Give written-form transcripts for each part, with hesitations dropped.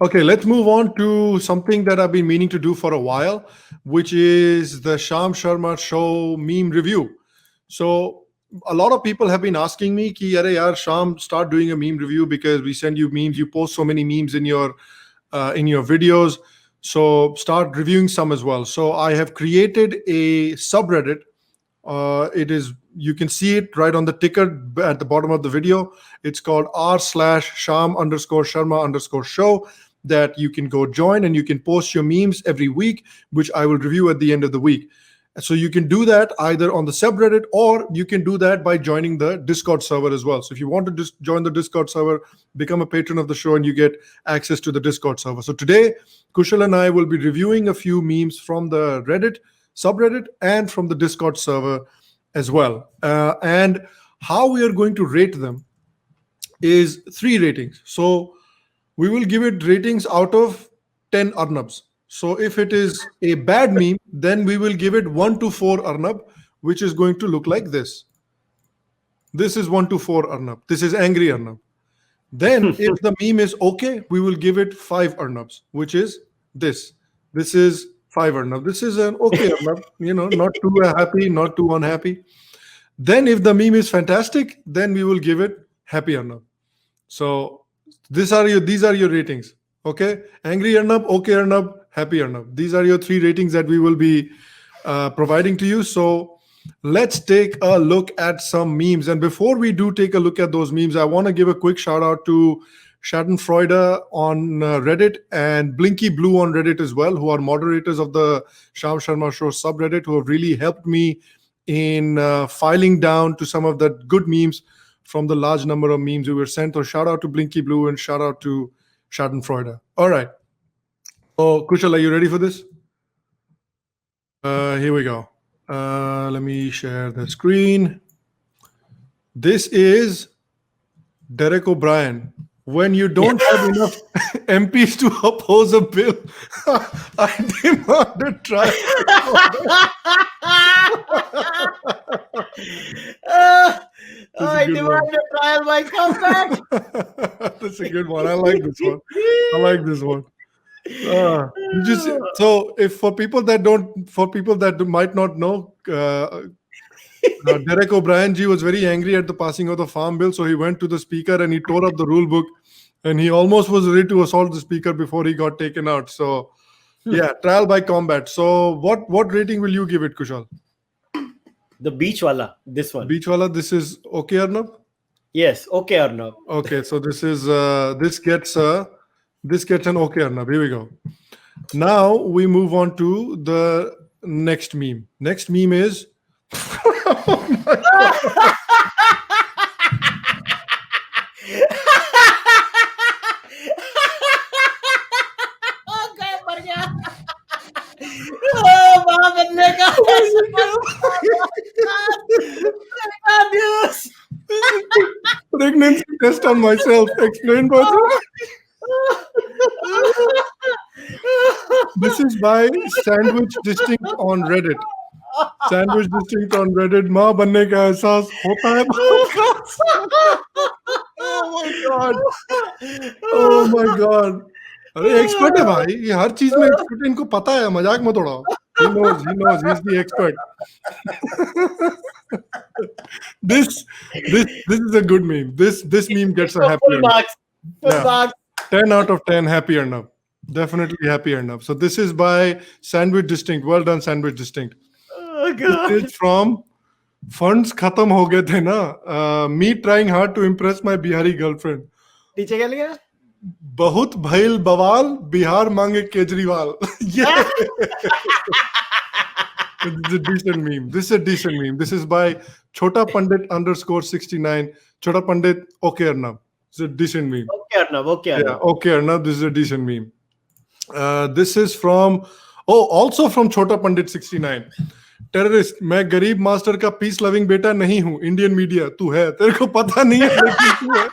Okay, let's move on to something that I've been meaning to do for a while, which is the Sham Sharma Show meme review. So a lot of people have been asking me, "Ki Are yaar, Sham, start doing a meme review because we send you memes. You post so many memes in your videos. So start reviewing some as well." So I have created a subreddit. It is You can see it right on the ticker at the bottom of the video. It's called r/sham_sharma_show that you can go join, and you can post your memes every week, which I will review at the end of the week. So you can do that either on the subreddit, or you can do that by joining the Discord server as well. So if you want to just join the Discord server, become a patron of the show, and you get access to the Discord server. So today, Kushal and I will be reviewing a few memes from the Reddit subreddit and from the Discord server as well. And how we are going to rate them is 3 ratings. So we will give it ratings out of 10 Arnabs. So if it is a bad meme, then we will give it 1 to 4 Arnab, which is going to look like this. This is 1 to 4 Arnab. This is angry Arnab. Then if the meme is okay, we will give it 5 Arnabs, which is this. This is 5 Arnab. This is an okay Arnab, not too happy, not too unhappy. Then if the meme is fantastic, then we will give it happy Arnab. So these are your ratings. Okay, angry Arnab, okay Arnab, happy Arnab. These are your 3 ratings that we will be providing to you. So let's take a look at some memes. And before we do take a look at those memes, I want to give a quick shout out to Schadenfreude on Reddit and Blinky Blue on Reddit as well, who are moderators of the Sham Sharma Show subreddit, who have really helped me in filing down to some of the good memes from the large number of memes we were sent. So shout out to Blinky Blue and shout out to Schadenfreude. All right. Oh, Kushal, are you ready for this? Here we go. Let me share the screen. This is Derek O'Brien. When you don't have enough MPs to oppose a bill, I demand a trial. I demand a trial by combat. That's a good one. I like this one. So if for people that might not know, Derek O'Brien ji was very angry at the passing of the farm bill, so he went to the speaker and he tore up the rule book, and he almost was ready to assault the speaker before he got taken out. So yeah, trial by combat. So what rating will you give it, Kushal? The beach wala, this one. Beach wala, this is okay, Arnab? Yes, okay, Arnab. Okay, so this gets an okay, Arnab. Here we go. Now we move on to the next meme. Next meme is oh my God. Pregnancy test on myself. Explain, brother. This is by Sandwich Distinct on Reddit. Sandwich Distinct on Reddit. माँ बनने का एहसास होता है. Oh my God. अरे expert है भाई, ये हर चीज में एक्सपर्ट, इनको पता है, मजाक मत उड़ाओ. He knows, he's the expert. This is a good meme. This meme gets a happy Arnab. Yeah. 10 out of 10 happy Arnab. Definitely happy Arnab. So this is by Sandwich Distinct. Well done, Sandwich Distinct. Oh God. This is from Funds Khatam Ho Gaye The Na. Me trying hard to impress my Bihari girlfriend. नीचे क्या लिखा? बहुत भइल बवाल, बिहार मांगे Kejriwal. Yeah. This is a decent meme. This is by Chota Pandit _69. Chota Pandit, okay Arnab. It's a decent meme. Okay, Arnab. Yeah, okay Arnab. This is a decent meme. This is from, also from Chota Pandit 69. Terrorist, मैं गरीब master का peace loving बेटा नहीं हूँ. Indian media, तू है, तेरे को पता नहीं है लेकिन तू है.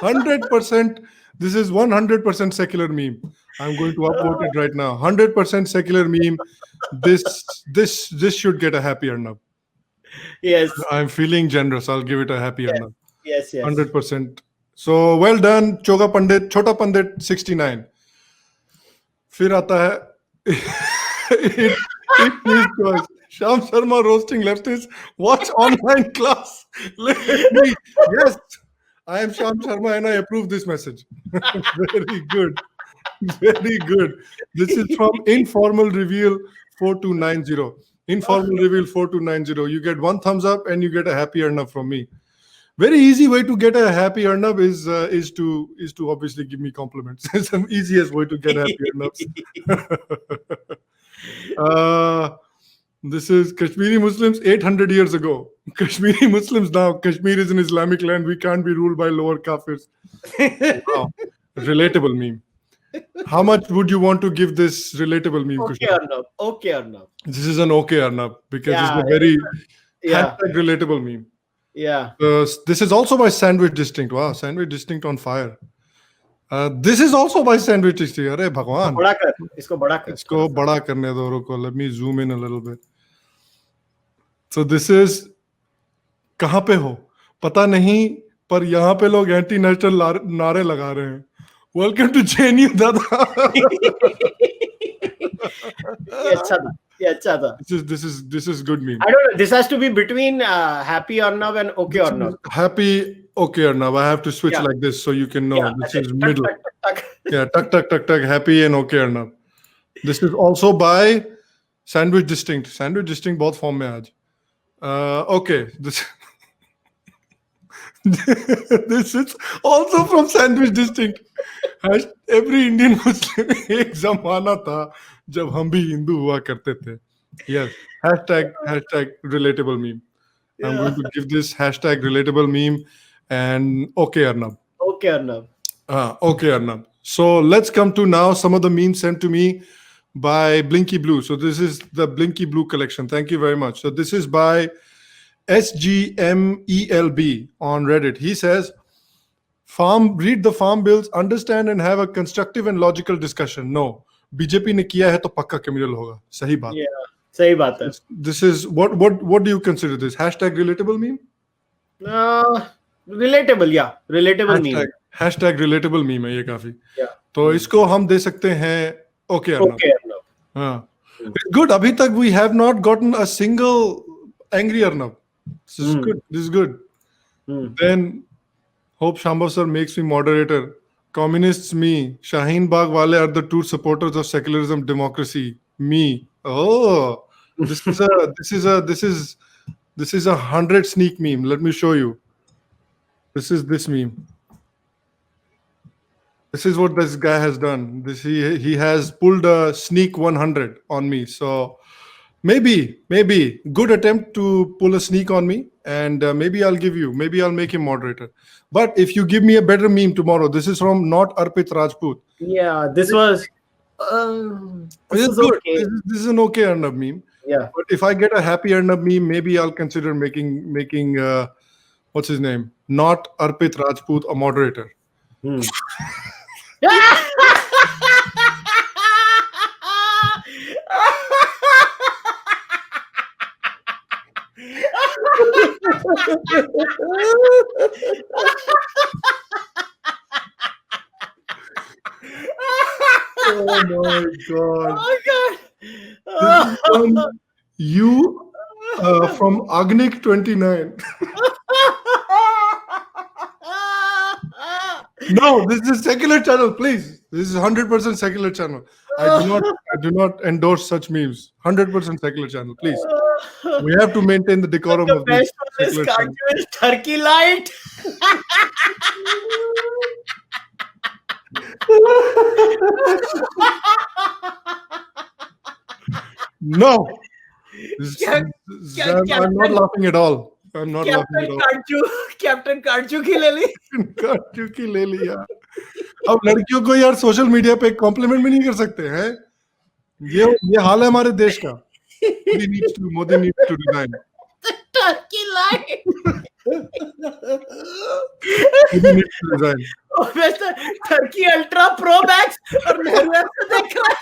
100%. This is 100% secular meme. I'm going to upvote it right now. 100% secular meme. This should get a happy Arnab. Yes. I'm feeling generous. I'll give it a happy Arnab. Yes. 100%. So well done, Choga Pandit, Chota Pandit 69. फिर आता है it is choice. Sham Sharma roasting leftists. Watch online class. Let me. Yes, I am Sham Sharma and I approve this message. Very good. Very good. This is from Informal Reveal 4290. Informal Reveal 4290. You get one thumbs up and you get a happy Arnab from me. Very easy way to get a happy Arnab is to obviously give me compliments. It's the easiest way to get happy Arnabs. This is Kashmiri Muslims 800 years ago. Kashmiri Muslims now. Kashmir is an Islamic land. We can't be ruled by lower kafirs. Wow. Relatable meme. How much would you want to give this relatable meme, Okay, Kushal? Arnab. Okay, Arnab. This is an okay Arnab because Yeah, it's a very Yeah. hashtag relatable meme. Yeah. This is also by Sandwich Distinct. Wow, Sandwich Distinct on fire. This is also by Sandwich Distinct. Arey Bhagwan. बड़ा कर, इसको बड़ा कर. इसको बड़ा करने दो रुको. Let me zoom in a little bit. So this is कहाँ पे हो? पता नहीं पर यहाँ पे लोग एंटी नेशनल नारे लगा रहे हैं. Welcome to JNU दादा. ये अच्छा था. ये अच्छा था. This is good meme. I don't know. This has to be between happy Arnab and okay Arnab. Happy okay Arnab. I have to switch like this so you can know. Yeah, This okay. is middle. Tuck. Yeah, tuck, happy and okay Arnab. This is also by Sandwich Distinct. Sandwich Distinct both form mein aaj. Okay, this this is also from Sandwich Distinct. Every Indian Muslim एक जमाना था जब हम भी हिंदू हुआ करते थे. Yes, hashtag relatable meme. I'm going to give this hashtag relatable meme and okay Arnab. Okay Arnab. Okay, Arnab. So let's come to now some of the memes sent to me by Blinky Blue. So this is the Blinky Blue collection. Thank you very much. So this is by SGMELB on Reddit. He says, read the farm bills, understand and have a constructive and logical discussion. No, BJP ने किया है तो पक्का criminal होगा. सही बात. Yeah, सही बात है. This is what do you consider this? Hashtag relatable meme? Relatable, yeah. Relatable meme. Hashtag relatable meme है ये काफी. Yeah. तो इसको हम दे सकते हैं okay Arnab. Okay Arnab. हाँ. It's good. अभी तक we have not gotten a single angry Arnab. This is good. This is good. Then hope Shambhav sir makes me moderator. Communists me. Shaheen Bagh wale are the true supporters of secularism, democracy. Me. Oh, this is a 100 sneak meme. Let me show you. This is this meme. This is what this guy has done. He has pulled a sneak 100 on me. So maybe good attempt to pull a sneak on me, and maybe I'll make him moderator. But if you give me a better meme tomorrow, this is from not Arpit Rajput. Yeah, this was This is good. okay. This is an okay Arnab meme. Yeah. But if I get a happy Arnab meme, maybe I'll consider making what's his name? Not Arpit Rajput a moderator. Oh my god. Oh God. This is from you from Agnik 29. No, this is a secular channel, please. This is 100% secular channel. I do not endorse such memes. 100% secular channel, please. We have to maintain the decorum The of this best one is secular channel. cartoon is Turkey Light. No. Cap- I'm not laughing at all. I'm not laughing at all. Captain Kanchu की ले ली. चुकी ले लिया. अब लड़कियों को यार social media पे कॉम्प्लीमेंट भी नहीं कर सकते हैं. ये हाल है हमारे देश का. Modi needs to resign. Turkey Light. Modi needs to resign. वैसे टर्की अल्ट्रा प्रो मैक्स और मेरे से देख रहा है.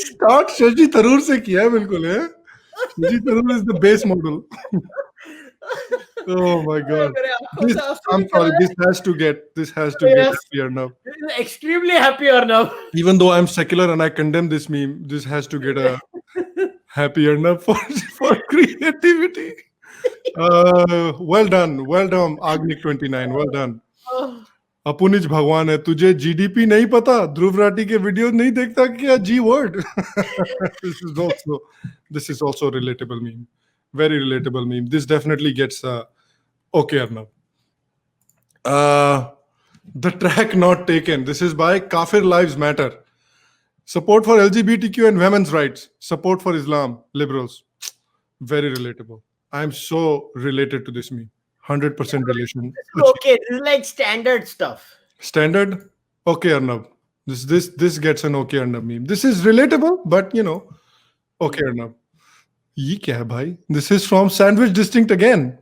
स्टार्ट शशि थरूर से किया है बिल्कुल है. Shiji Tharoor is the base model. Oh my God! I'm sorry. This has to get happier now. This is extremely happier now. Even though I'm secular and I condemn this meme, this has to get a happier now for creativity. Well done, Agnik 29. Well done. अपुनिज भगवान है, तुझे GDP नहीं पता, ध्रुव राठी के video नहीं देखता क्या? जी word. This is also relatable meme, very relatable meme. This definitely gets okay Arnab. The track not taken. This is by Kafir Lives Matter. Support for LGBTQ and women's rights. Support for Islam, liberals. Very relatable. I am so related to this meme. 100% relation. Okay, this is like standard stuff. Standard? Okay, Arnab. This gets an okay Arnab meme. This is relatable, but okay Arnab. Ye kya hai bhai? This is from Sandwich Distinct again.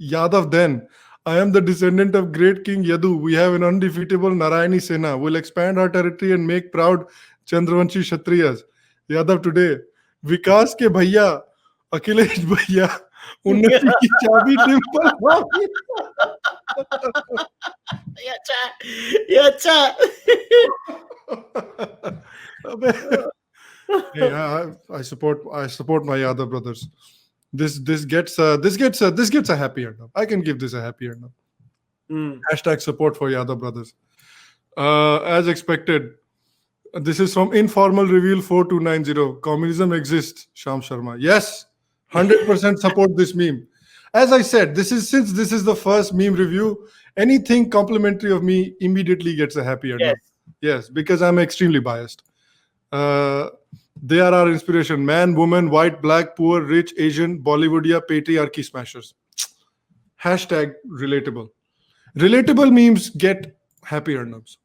Yadav then. I am the descendant of great King Yadu. We have an undefeatable Narayani Sena. We'll expand our territory and make proud Chandravanshi Kshatriyas. Yadav today. Vikas ke bhaiya. Akhilesh bhaiya. उन्नति की चाबी temple. ये अच्छा. I support my Yadav brothers. This gets a happier now. I can give this a happier now. Hashtag support for Yadav brothers. As expected, this is from Informal Reveal 4290. Communism exists. Sham Sharma. Yes. 100% support this meme. As I said, since this is the first meme review, anything complimentary of me immediately gets a happier note. Yes, because I'm extremely biased. They are our inspiration. Man, woman, white, black, poor, rich, Asian, Bollywoodia, patriarchy smashers. Hashtag relatable. Relatable memes get happier nubs.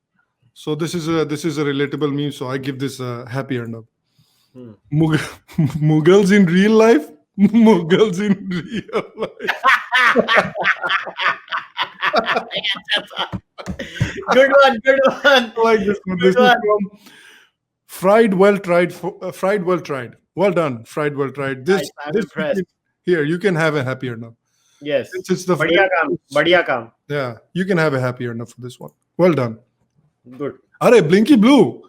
So this is a relatable meme. So I give this a happier nub. Mughals in real life. Mughals in real life. Good one. I like this one. This is from Fried Well Tried. Well done, Fried Well Tried. Nice, I'm impressed. Here, you can have a happier now. Yes. It's the Badhiya kaam. Yeah, you can have a happier now for this one. Well done. Good. Arey, Blinky Blue.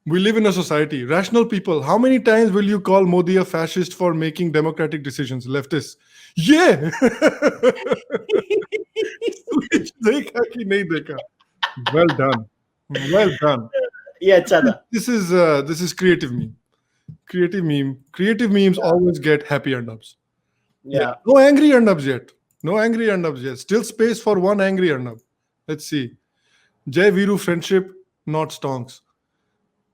We live in a society. Rational people. How many times will you call Modi a fascist for making democratic decisions? Leftists. Yeah. Dekha ki nahi dekha. Well done. Well done. Yeah, chada. This is creative meme. Creative memes always get happy Arnabs. Yeah. No angry Arnabs yet. Still space for one angry Arnab. Let's see. Jai Viru friendship, not stonks.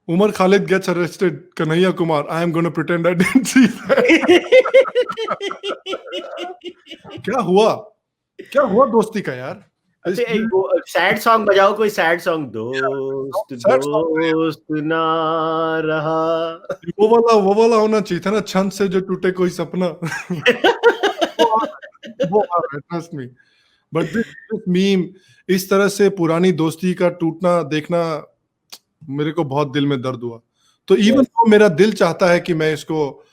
Umar Khalid gets arrested. Kanhaiya Kumar. I am going to pretend I didn't see that. क्या हुआ दोस्ती का यार? Sad song बजाओ, कोई sad song. दोस्त ना रहा. वो वाला होना चाहिए था ना, छंद से जो टूटे कोई सपना. वो आ रहा है, trust me. But this meme, इस तरह से पुरानी दोस्ती का टूटना देखना मेरे को बहुत दिल में दर्द हुआ. तो इवन तो मेरा दिल चाहता है कि मैं इसको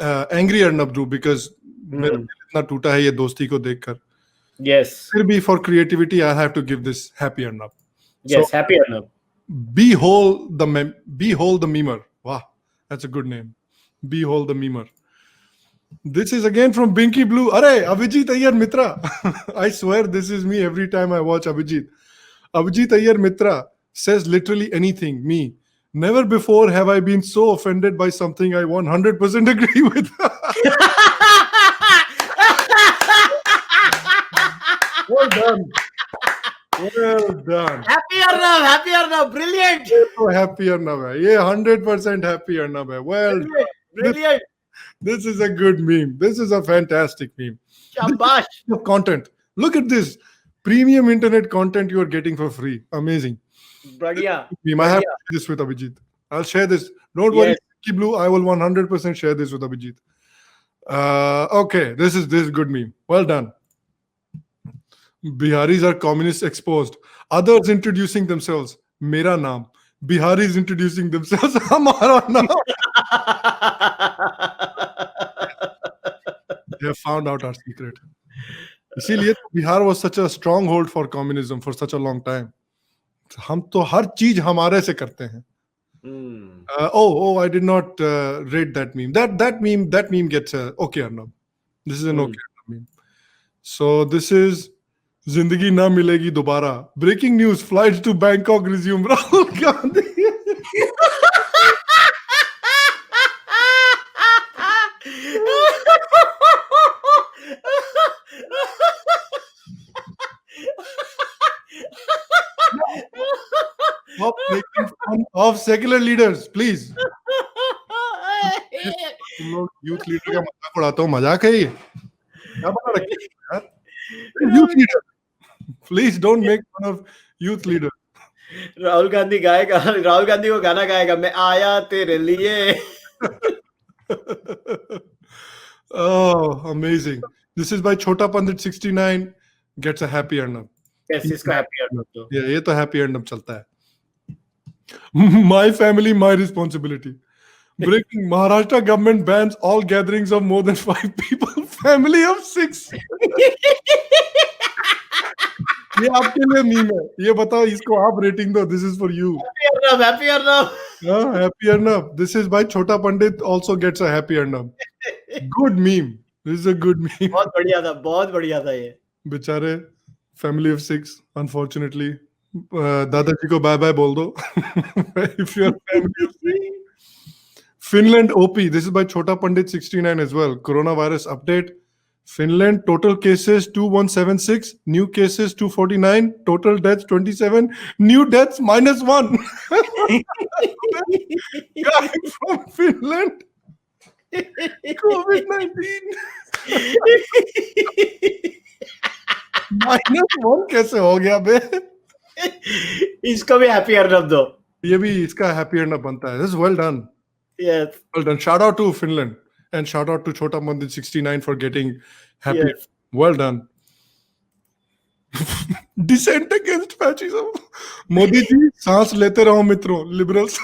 एंग्री अर्नब दूं, बिकॉज मेरा दिल इतना टूटा है ये दोस्ती को देखकर. Yes. फिर भी for creativity I have to give this happy Arnab. Yes, happy Arnab. Behold the memer. Wow, that's a good name. Behold the memer. This is again from Binky Blue. Arey, Abhijit Iyer-Mitra. I swear this is me every time I watch Abhijit. Abhijit Iyer-Mitra says literally anything. Me. Never before have I been so offended by something I 100% agree with. Well done. Well done. Happy Arnab, brilliant. So happy Arnab hai. Ye 100% happy Arnab hai. Well, brilliant. This is a good meme. This is a fantastic meme. Shabash. Content. Look at this. Premium internet content you are getting for free. Amazing. Badhiya. Meme. I have to share this with Abhijit. I'll share this. Don't worry, Keep Blue. I will 100% share this with Abhijit. Okay. This is good meme. Well done. Biharis are communist exposed. Others introducing themselves. Mera naam. Biharis introducing themselves. Hamara naam. They have found out our secret. इसीलिए Bihar was such a stronghold for communism for such a long time. हम तो हर चीज हमारे से करते हैं. I did not rate that meme. That meme gets okay Arnab. This is an okay Arnab meme. So this is Zindagi na milegi dobara. Breaking news: flights to Bangkok resume. Rahul Gandhi. Stop making fun of secular leaders, please. तुम लोग youth leader का मजाक उड़ाते हो, मजाक है ये? क्या बना रखे हो यार? Youth leader, please don't make fun of youth leader. Rahul Gandhi गाएगा, Rahul Gandhi वो गाना गाएगा, मैं आया तेरे लिए. Oh, amazing. This is by Chota Pandit 69. Gets a happy Arnab. Yes, इसका happy Arnab तो. Yeah, ये तो happy Arnab चलता है. My family, my responsibility. Breaking: Maharashtra government bans all gatherings of more than 5 people. Family of 6. ये आपके लिए meme है. ये बताओ, इसको आप रेटिंग दो. This is for you. Happy Arnab. Happy Arnab. This is by Chota Pandit. Also gets a happy Arnab. Good meme. This is a good meme. बहुत बढ़िया था ये. बेचारे family of 6. Unfortunately, दादाजी को बाय बाय बोल दो. If you are family of 6. Finland OP. This is by Chota Pandit 69 as well. Coronavirus update. Finland total cases 2176, new cases 249, total deaths 27, new deaths -1. Guy from Finland. COVID-19. -1 कैसे हो गया बे? इसको भी happy Arnab दो. ये भी इसका हैप्पी अर्नब बनता है. This is well done. Yes. Well done. Shout out to Finland. And shout out to Chota Mandit 69 for getting happy. Yes. Well done. Dissent against fascism. Modi ji, सांस लेते रहो मित्रों, liberals.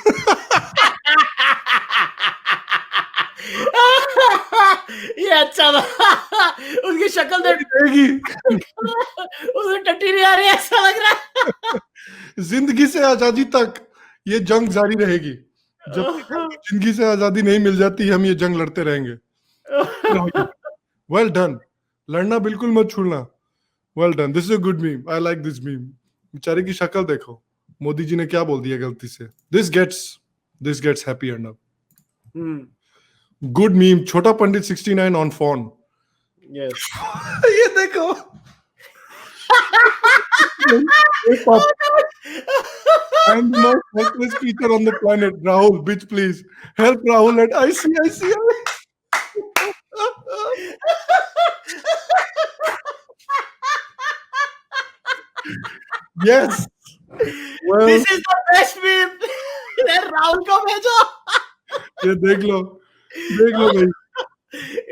ये अच्छा था. उसकी शक्ल देगी. उसमें टट्टी नहीं आ रही, ऐसा लग रहा है. जिंदगी से आजादी तक ये जंग जारी रहेगी. जब तक जिंदगी से आजादी नहीं मिल जाती, हम ये जंग लड़ते रहेंगे. Well done. लड़ना बिल्कुल मत छोड़ना. Well done. This is a good meme. I like this meme. बेचारे की शक्ल देखो. मोदी जी ने क्या बोल दिया गलती से. This gets happy Arnab. Good meme. Chota Pandit 69 on phone. Yes. ये देखो. I'm the most helpless creature on the planet. Rahul, bitch, please. Help Rahul at ICICI. Yes. Well, This is the best meme. Rahul को भेजो. ये देख लो भाई.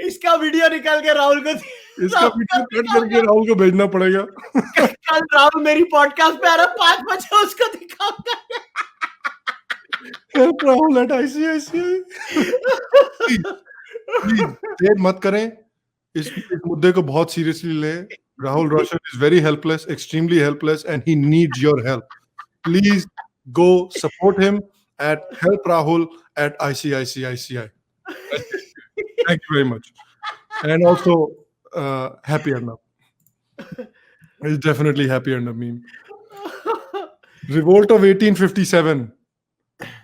इसका video निकाल के राहुल को. इसका वीडियो कट करके राहुल को भेजना पड़ेगा. कल राहुल मेरी पॉडकास्ट पे आ रहा, 5 बजे उसको दिखाऊंगा. Help Rahul at ICICI. Please, देर मत करें. इस मुद्दे को बहुत सीरियसली लें. Rahul Roshan is very helpless, extremely helpless, and he needs your help. Please go support him at Help Rahul at ICICI. Thank you very much. And also, happy Arnab. It's definitely happy Arnab meme. Revolt of 1857.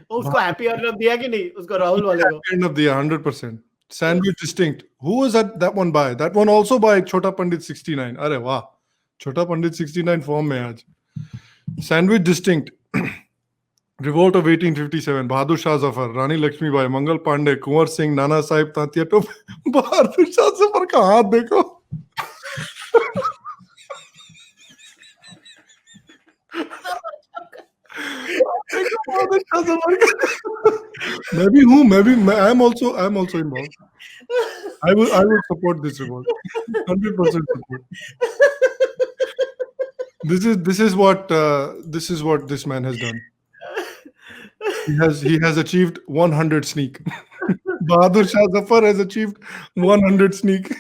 उसको happy Arnab दिया कि नहीं? उसको राहुल वाले को Happy Arnab दिया 100%. Sandwich distinct. Who was that one by? That one also by Chota Pandit 69. अरे वाह, Chota Pandit 69 फॉर्म में आज. Sandwich distinct. Revolt of 1857. Bahadur Shah Zafar, रानी लक्ष्मीबाई, मंगल पांडे, कुंवर सिंह, नाना साहिब तांतिया टोप. बहादुर शाह जफर का हाथ देखो. I am also involved. I will support this revolt. 100% support. This is what this man has done. He has achieved 100 sneak. Bahadur Shah Zafar has achieved 100 sneak.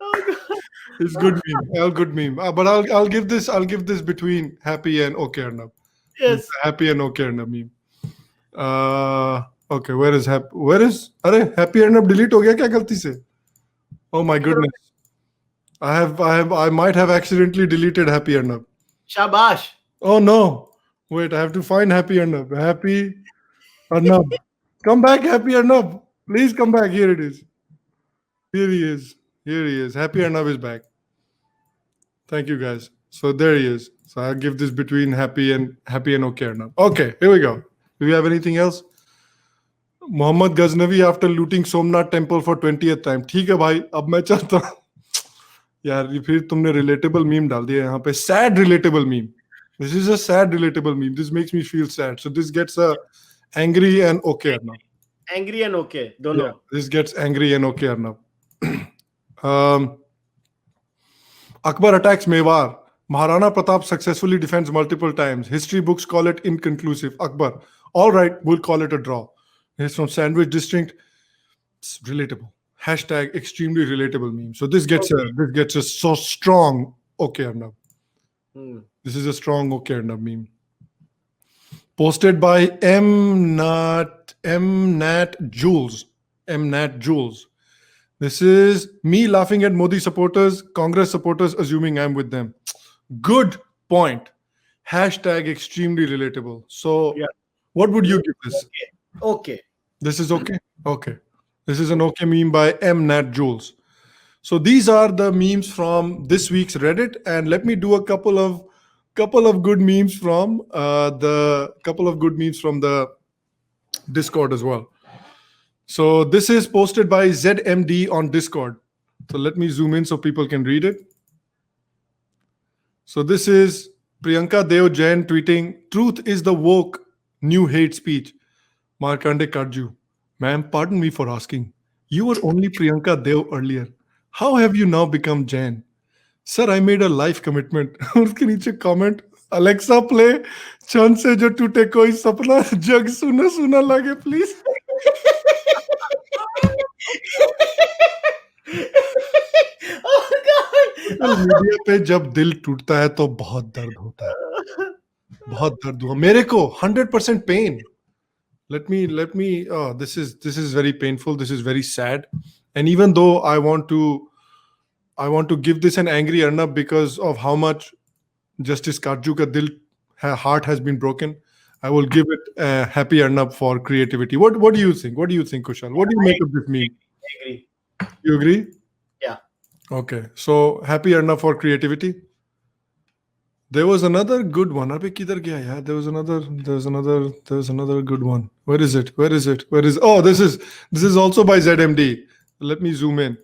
Oh God. It's good meme. All good meme. But I'll give this between happy and okay Arnab. Yes. Happy and okay Arnab meme. Okay, where is happy? Where is? Arey, happy Arnab delete हो गया क्या गलती से? Oh my goodness. I might have accidentally deleted happy Arnab. Shabash. Oh no. Wait, I have to find happy Arnab. Happy Arnab. Come back, happy Arnab. Please come back. Here it is. Here he is. Here he is. Happy Arnab is back. Thank you guys. So there he is. So I'll give this between happy and okay Arnab. Okay, here we go. Do we have anything else? Muhammad Ghaznavi after looting Somnath temple for 20th time. ठीक है भाई, अब मैं चलता हूँ. यार ये फिर तुमने relatable meme डाल दिया यहाँ पे. Sad relatable meme. This is a sad relatable meme. This makes me feel sad. So this gets a angry and okay Arnab. Angry and okay. Dono. Yeah, this gets angry and okay Arnab. Akbar attacks Mewar. Maharana Pratap successfully defends multiple times. History books call it inconclusive. Akbar. All right, we'll call it a draw. It's from Sandwich District. It's relatable. Hashtag extremely relatable meme. So this gets a so strong okay Arnab. This is a strong okay Arnab meme. Posted by Nat Jules. Nat Jules. This is me laughing at Modi supporters, Congress supporters assuming I'm with them. Good point. Hashtag extremely relatable. So Yeah. what would you give this? Okay. This is okay? Okay. This is an okay meme by Nat Jules. So these are the memes from this week's Reddit, and let me do a couple of good memes from the Discord as well. So this is posted by ZMD on Discord. So let me zoom in so people can read it. So this is Priyanka Deo Jain tweeting, "Truth is the woke new hate speech." Markande Karju, "Ma'am, pardon me for asking. You were only Priyanka Deo earlier. How have you now become Jain?" "Sir, I made a life commitment." उसके नीचे comment, "Alexa play चंद से जो टूटे कोई सपना जग सुना सुना लगे please." Oh God. Social media पे जब दिल टूटता है तो बहुत दर्द होता है. बहुत दर्द हुआ मेरे को. 100% pain. Let me. Oh, this is very painful. This is very sad. And even though I want to give this an angry Arnab because of how much Justice Karju ka heart has been broken, I will give it a happy Arnab for creativity. What do you think? What do you think, Kushal? What do you make of this meme? I agree. You agree? Yeah. Okay. So happy Arnab for creativity. There was another good one. Abhi kidhar gaya yaar? There was another good one. Where is it? Oh, this is also by ZMD. Let me zoom in.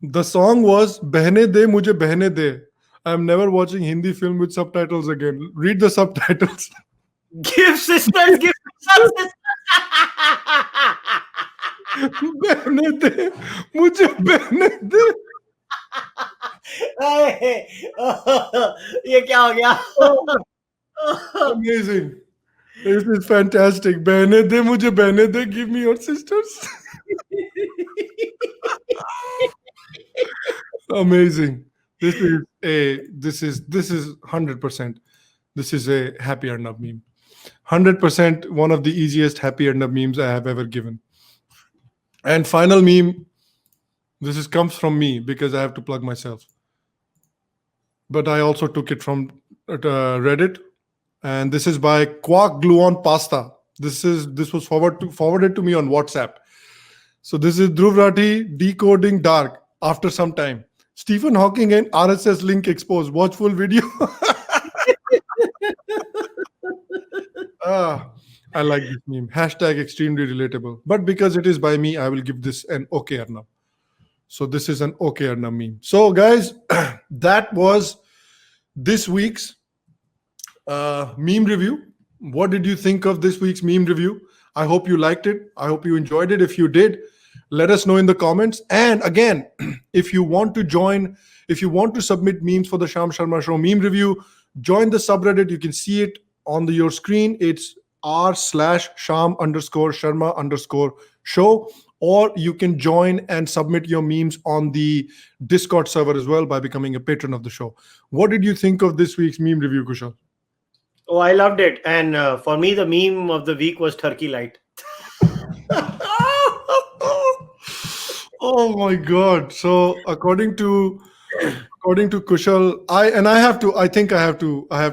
The song was Behne De Mujhe Behne De. I'm never watching Hindi film with subtitles again. Read the subtitles. Give sisters, give sisters. Behne De Mujhe Behne De. ये क्या हो गया? Amazing. This is fantastic. Behne De Mujhe Behne De. Give me your sisters. Amazing. This is 100%. This is a happy Arnab meme. 100% one of the easiest happy Arnab memes I have ever given. And final meme. This comes from me because I have to plug myself. But I also took it from Reddit, and this is by Quark Gluon Pasta. This was forwarded to me on WhatsApp. So this is Dhruv Rathee decoding dark after some time. Stephen Hawking and RSS link exposed. Watch full video. I like this meme. Hashtag extremely relatable. But because it is by me, I will give this an okay Arnab. So this is an okay Arnab meme. So guys, that was this week's meme review. What did you think of this week's meme review? I hope you liked it. I hope you enjoyed it. If you did, Let us know in the comments. And again, if you want to submit memes for the Sham Sharma Show meme review, join the subreddit. You can see it on your screen. It's r/Sham_Sharma_show. Or you can join and submit your memes on the Discord server as well by becoming a patron of the show. What did you think of this week's meme review, Kushal? Oh, I loved it. And for me, the meme of the week was Turkey Light. Oh my God! So according to Kushal, I think I have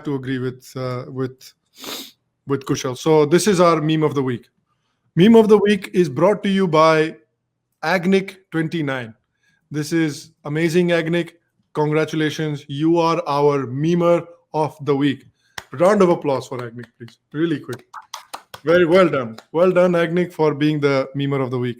to agree with Kushal. So this is our meme of the week. Meme of the week is brought to you by Agnic29. This is amazing, Agnic. Congratulations. You are our memer of the week. Round of applause for Agnic, please. Really quick. Very well done. Well done, Agnic, for being the memer of the week.